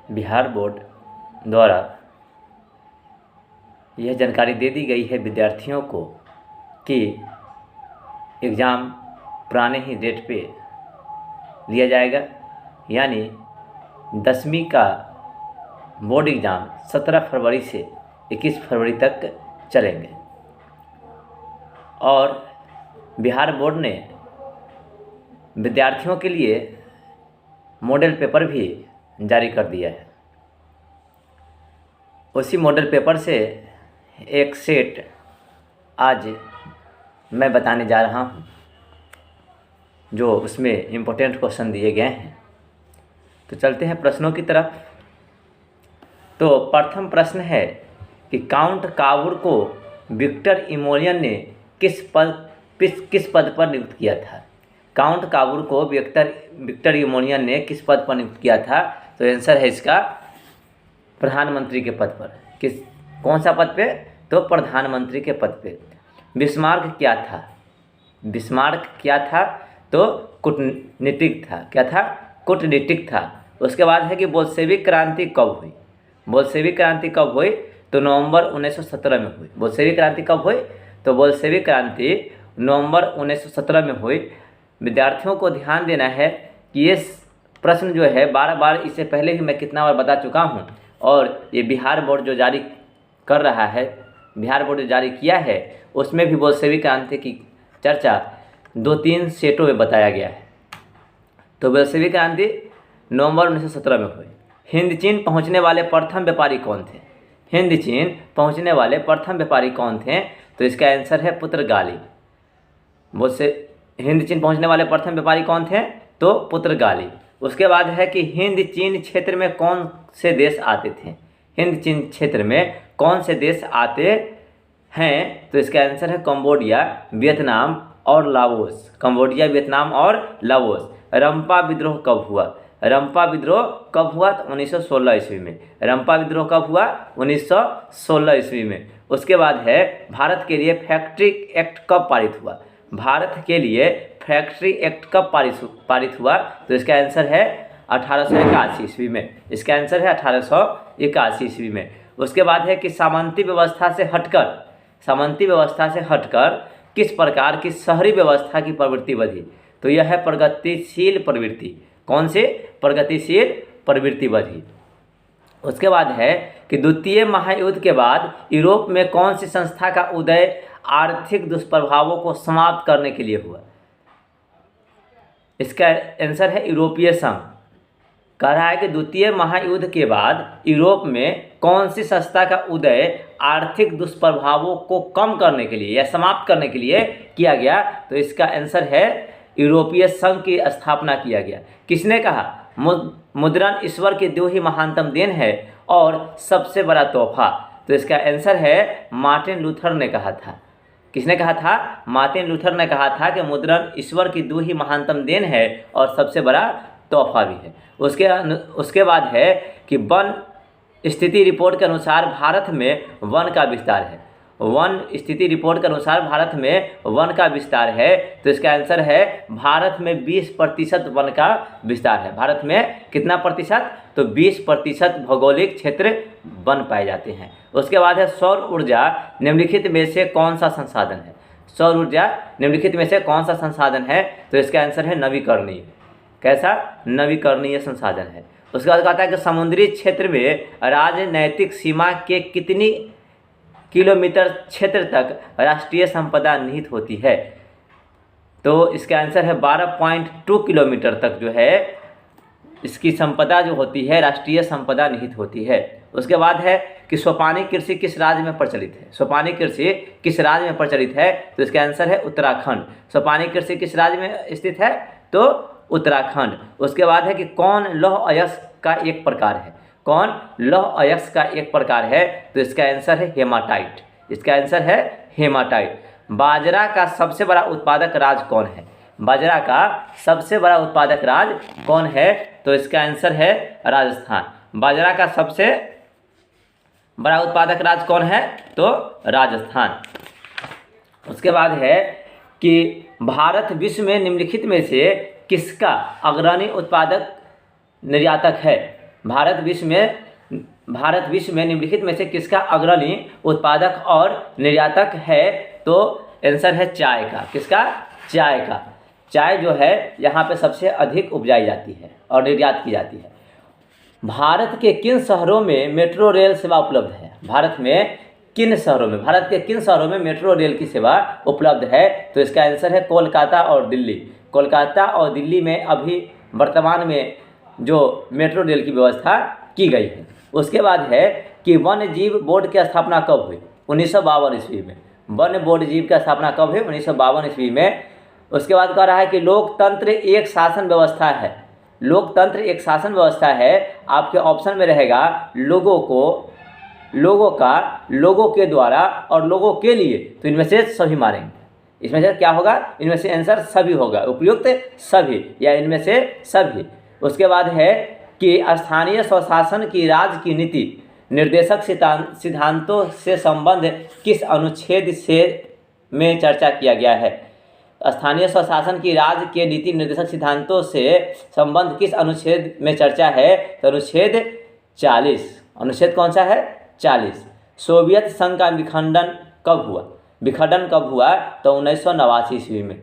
Bihar board द्वारा यह जानकारी दे दी गई है विद्यार्थियों को कि एग्ज़ाम पुराने ही डेट पे लिया जाएगा, यानी 10वीं का बोर्ड एग्ज़ाम 17 फरवरी से 21 फरवरी तक चलेंगे। और बिहार बोर्ड ने विद्यार्थियों के लिए मॉडल पेपर भी जारी कर दिया है। उसी मॉडल पेपर से एक सेट आज मैं बताने जा रहा हूँ, जो उसमें इम्पोर्टेंट क्वेश्चन दिए गए हैं। तो चलते हैं प्रश्नों की तरफ। तो प्रथम प्रश्न है कि काउंट काबूर को विक्टर इमोलियन ने किस पद पर नियुक्त किया था। काउंट काबूर को विक्टर इमोलियन ने किस पद पर नियुक्त किया था? तो आंसर है इसका प्रधानमंत्री के पद पर। कौन सा पद पे? तो प्रधानमंत्री के पद पे। बिस्मार्क क्या था? बिस्मार्क क्या था? तो कूटनीतिक था। क्या था? कूटनीतिक था। उसके बाद है कि बोल्शेविक क्रांति कब हुई? बोल्शेविक क्रांति कब हुई? तो नवंबर 1917 में हुई। बोल्शेविक क्रांति कब हुई? तो बोल्शेविक क्रांति नवंबर 1917 में हुई। विद्यार्थियों को ध्यान देना है कि ये प्रश्न जो है बार इससे पहले भी मैं कितना बार बता चुका हूँ, और ये बिहार बोर्ड जो जारी कर रहा है, बिहार बोर्ड जो जारी किया है, उसमें भी बोल्शेविक क्रांति की चर्चा 2-3 सेटों में बताया गया है। तो बोल्शेविक क्रांति नवंबर 1917 में हुई। हिंद चीन पहुँचने वाले प्रथम व्यापारी कौन थे? हिंद चीन पहुँचने वाले प्रथम व्यापारी कौन थे? तो इसका आंसर है पुर्तगाली। हिंद चीन पहुँचने वाले प्रथम व्यापारी कौन थे? तो पुर्तगाली। उसके बाद है कि हिंद चीन क्षेत्र में कौन से देश आते थे? हिंद चीन क्षेत्र में कौन से देश आते हैं? तो इसका आंसर है कंबोडिया, वियतनाम और लाओस। कंबोडिया, वियतनाम और लाओस। रंपा विद्रोह कब हुआ? रंपा विद्रोह कब हुआ? तो 1916 ईस्वी में। रंपा विद्रोह कब हुआ? 1916 ईस्वी में। उसके बाद है भारत के लिए फैक्ट्री एक्ट कब पारित हुआ? भारत के लिए फैक्ट्री एक्ट कब पारित हुआ? तो इसका आंसर है 1881 ईस्वी में। इसका आंसर है 1881 ईस्वी में। उसके बाद है कि सामंती व्यवस्था से हटकर किस प्रकार की शहरी व्यवस्था की प्रवृत्ति बढ़ी? तो यह है प्रगतिशील प्रवृत्ति। कौन से? प्रगतिशील प्रवृत्ति बढ़ी। उसके बाद है कि द्वितीय महायुद्ध के बाद यूरोप में कौन सी संस्था का उदय आर्थिक दुष्प्रभावों को समाप्त करने के लिए हुआ? इसका आंसर है यूरोपीय संघ। कह रहा है कि द्वितीय महायुद्ध के बाद यूरोप में कौन सी संस्था का उदय आर्थिक दुष्प्रभावों को कम करने के लिए या समाप्त करने के लिए किया गया? तो इसका आंसर है यूरोपीय संघ की स्थापना किया गया। किसने कहा? मुद्रण ईश्वर की दो ही महानतम देन है और सबसे बड़ा तोहफा। तो इसका आंसर है मार्टिन लूथर ने कहा था। किसने कहा था? मार्टिन लूथर ने कहा था कि मुद्रण ईश्वर की दो ही महानतम देन है और सबसे बड़ा तोहफा भी है। उसके बाद है कि वन स्थिति रिपोर्ट के अनुसार भारत में वन का विस्तार है। वन स्थिति रिपोर्ट के अनुसार भारत में वन का विस्तार है। तो इसका आंसर है भारत में 20% वन का विस्तार है। भारत में कितना प्रतिशत? तो 20% भौगोलिक क्षेत्र वन पाए जाते हैं। उसके बाद है सौर ऊर्जा निम्नलिखित में से कौन सा संसाधन है? सौर ऊर्जा निम्नलिखित में से कौन सा संसाधन है? तो इसका आंसर है नवीकरणीय। कैसा? नवीकरणीय संसाधन है। उसके बाद कहता है कि समुद्री क्षेत्र में राजनैतिक सीमा के कितनी किलोमीटर क्षेत्र तक राष्ट्रीय संपदा निहित होती है? तो इसका आंसर है 12.2 किलोमीटर तक जो है इसकी संपदा जो होती है, राष्ट्रीय संपदा निहित होती है। उसके बाद है कि सोपानी कृषि किस राज्य में प्रचलित है? सोपानी कृषि किस राज्य में प्रचलित है? तो इसका आंसर है उत्तराखंड। सोपानी कृषि किस राज्य में स्थित है? तो उत्तराखंड। उसके बाद है कि कौन लौह अयस्क का एक प्रकार है? कौन लौह अयस्क का एक प्रकार है? तो इसका आंसर है हेमाटाइट। इसका आंसर है हेमाटाइट। बाजरा का सबसे बड़ा उत्पादक राज्य कौन है? बाजरा का सबसे बड़ा उत्पादक राज्य कौन है? तो इसका आंसर है राजस्थान। बाजरा का सबसे बड़ा उत्पादक राज्य कौन है? तो राजस्थान। उसके बाद है कि भारत विश्व में निम्नलिखित में से किसका अग्रणी उत्पादक निर्यातक है? भारत विश्व में निम्नलिखित में से किसका अग्रणी उत्पादक और निर्यातक है? तो आंसर है चाय का। किसका? चाय का। चाय जो है यहाँ पे सबसे अधिक उपजाई जाती है और निर्यात की जाती है। भारत के किन शहरों में मेट्रो रेल सेवा उपलब्ध है? भारत के किन शहरों में मेट्रो रेल की सेवा उपलब्ध है? तो इसका आंसर है कोलकाता और दिल्ली। कोलकाता और दिल्ली में अभी वर्तमान में जो मेट्रो रेल की व्यवस्था की गई है। उसके बाद है कि वन्य जीव बोर्ड की स्थापना कब हुई? 1952 ईस्वी में। वन्य बोर्ड जीव की स्थापना कब हुई? 1952 ईस्वी में। उसके बाद कह रहा है कि लोकतंत्र एक शासन व्यवस्था है। लोकतंत्र एक शासन व्यवस्था है। आपके ऑप्शन में रहेगा लोगों के द्वारा और लोगों के लिए, तो इनमें से सभी मारेंगे। इसमें से क्या होगा? इनमें से आंसर सभी होगा, उपयुक्त सभी या इनमें से सभी। उसके बाद है कि स्थानीय स्वशासन की राज्य की नीति निर्देशक सिद्धांतों से संबंध किस अनुच्छेद में चर्चा किया गया है? स्थानीय स्वशासन की राज्य के नीति निर्देशक सिद्धांतों से संबंध किस अनुच्छेद में चर्चा है? तो अनुच्छेद 40। अनुच्छेद कौन सा है? 40। सोवियत संघ का विखंडन कब हुआ? तो 1989 ईस्वी में।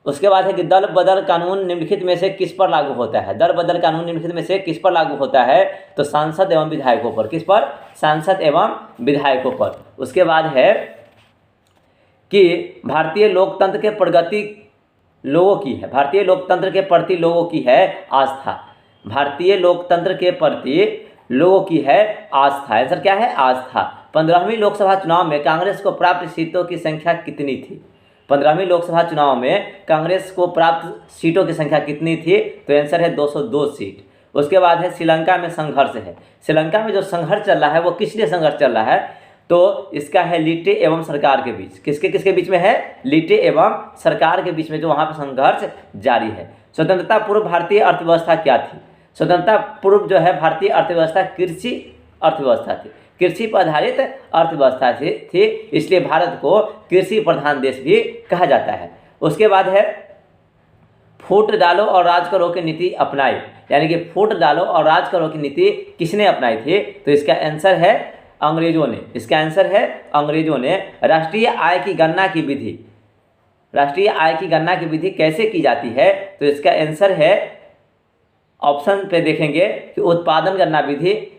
उसके बाद है कि दल बदल कानून निम्नलिखित में से किस पर लागू होता है? दल बदल कानून निम्नलिखित में से किस पर लागू होता है? तो सांसद एवं विधायकों पर। किस पर? सांसद एवं विधायकों पर। उसके बाद है कि भारतीय लोकतंत्र के प्रति लोगों की है आस्था। भारतीय लोकतंत्र के प्रति लोगों की है आस्था। आंसर क्या है? आस्था। 15वीं लोकसभा चुनाव में कांग्रेस को प्राप्त सीटों की संख्या कितनी थी? 15वीं लोकसभा चुनाव में कांग्रेस को प्राप्त सीटों की संख्या कितनी थी? तो आंसर है 202 सीट। उसके बाद है श्रीलंका में संघर्ष है। श्रीलंका में जो संघर्ष चल रहा है वो किस लिए संघर्ष चल रहा है? तो इसका है लिटे एवं सरकार के बीच। किसके बीच में है? लिटे एवं सरकार के बीच में जो वहाँ पर संघर्ष जारी है। स्वतंत्रता पूर्व भारतीय अर्थव्यवस्था क्या थी? स्वतंत्रता पूर्व जो है भारतीय अर्थव्यवस्था कृषि अर्थव्यवस्था थी। कृषि पर आधारित अर्थव्यवस्था थी, इसलिए भारत को कृषि प्रधान देश भी कहा जाता है। उसके बाद है फूट डालो और राज करो की नीति अपनाई, यानी कि फूट डालो और राज करो की नीति किसने अपनाई थी? तो इसका आंसर है अंग्रेजों ने। इसका आंसर है अंग्रेजों ने। राष्ट्रीय आय की गणना की विधि कैसे की जाती है? तो इसका आंसर है ऑप्शन पे देखेंगे कि उत्पादन गणना विधि,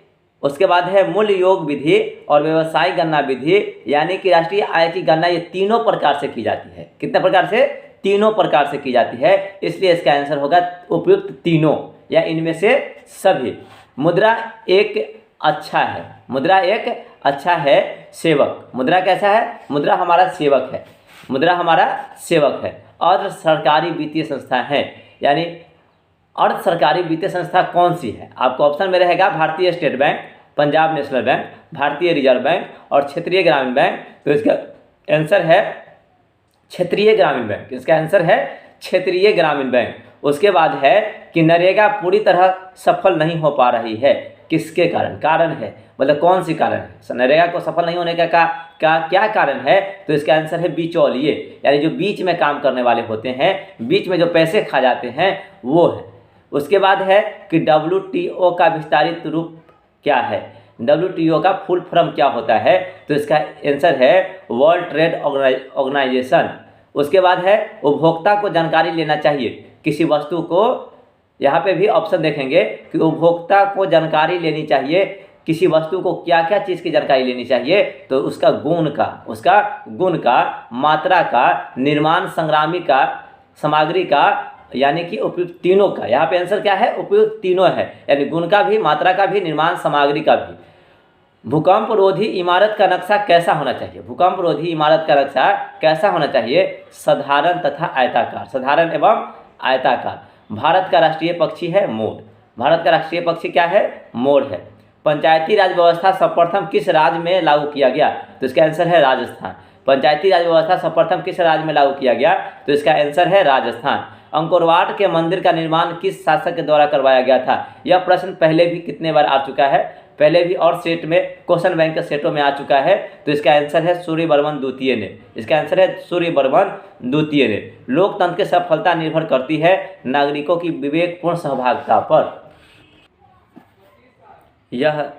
उसके बाद है मूल्य योग विधि और व्यवसायिक गणना विधि, यानी कि राष्ट्रीय आय की गणना ये तीनों प्रकार से की जाती है। कितने प्रकार से? तीनों प्रकार से की जाती है, इसलिए इसका आंसर होगा उपयुक्त तीनों या इनमें से सभी। मुद्रा एक अच्छा है सेवक। मुद्रा कैसा है? मुद्रा हमारा सेवक है। अर्ध सरकारी वित्तीय संस्था है, यानी अर्ध सरकारी वित्तीय संस्था कौन सी है? आपको ऑप्शन में रहेगा भारतीय state bank, Punjab national bank, भारतीय रिजर्व बैंक और क्षेत्रीय ग्रामीण बैंक। तो इसका आंसर है क्षेत्रीय ग्रामीण बैंक। इसका आंसर है क्षेत्रीय ग्रामीण बैंक। उसके बाद है कि नरेगा पूरी तरह सफल नहीं हो पा रही है, किसके कारण? कारण है, मतलब कौन सी कारण है? नरेगा को सफल नहीं होने का क्या कारण है? तो इसका आंसर है बिचौलिए, यानी जो बीच में काम करने वाले होते हैं, बीच में जो पैसे खा जाते हैं वो है। उसके बाद है कि WTO का विस्तारित रूप क्या है? WTO का फुल फॉर्म क्या होता है? तो इसका आंसर है वर्ल्ड ट्रेड ऑर्गेनाइजेशन। उसके बाद है उपभोक्ता को जानकारी लेना चाहिए किसी वस्तु को, यहाँ पे भी ऑप्शन देखेंगे कि उपभोक्ता को जानकारी लेनी चाहिए किसी वस्तु को, क्या क्या चीज़ की जानकारी लेनी चाहिए? तो उसका गुण का, मात्रा का, निर्माण सामग्री का, यानी कि उपयुक्त तीनों का। यहाँ पे आंसर क्या है? उपयुक्त तीनों है, यानी गुण का भी, मात्रा का भी, निर्माण सामग्री का भी। भूकंप रोधी इमारत का नक्शा कैसा होना चाहिए? भूकंप रोधी इमारत का नक्शा कैसा होना चाहिए? साधारण तथा आयताकार, साधारण एवं आयताकार। भारत का राष्ट्रीय पक्षी है मोर। भारत का राष्ट्रीय पक्षी क्या है? मोर है। पंचायती राज व्यवस्था सर्वप्रथम किस राज्य में लागू किया गया? तो इसका आंसर है राजस्थान। पंचायती राज व्यवस्था सर्वप्रथम किस राज्य में लागू किया गया? तो इसका आंसर है राजस्थान। अंकोरवाट के मंदिर का निर्माण किस शासक के द्वारा करवाया गया था? यह प्रश्न पहले भी कितने बार आ चुका है? पहले भी और सेट में, क्वेश्चन बैंक के सेटों में आ चुका है। तो इसका आंसर है सूर्यवर्मन द्वितीय ने। इसका आंसर है सूर्यवर्मन द्वितीय ने। लोकतंत्र की सफलता निर्भर करती है नागरिकों की विवेकपूर्ण सहभागिता पर। यह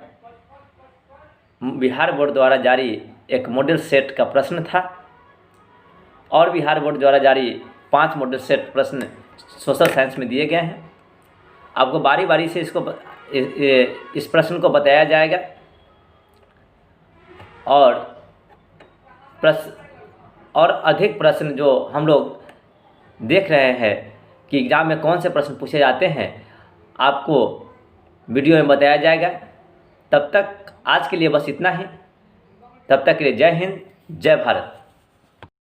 बिहार बोर्ड द्वारा जारी एक मॉडल सेट का प्रश्न था और बिहार बोर्ड द्वारा जारी 5 मॉडल सेट प्रश्न सोशल साइंस में दिए गए हैं। आपको बारी बारी से इस प्रश्न को बताया जाएगा और अधिक प्रश्न जो हम लोग देख रहे हैं कि एग्ज़ाम में कौन से प्रश्न पूछे जाते हैं, आपको वीडियो में बताया जाएगा। तब तक आज के लिए बस इतना ही। तब तक के लिए जय हिंद, जय भारत।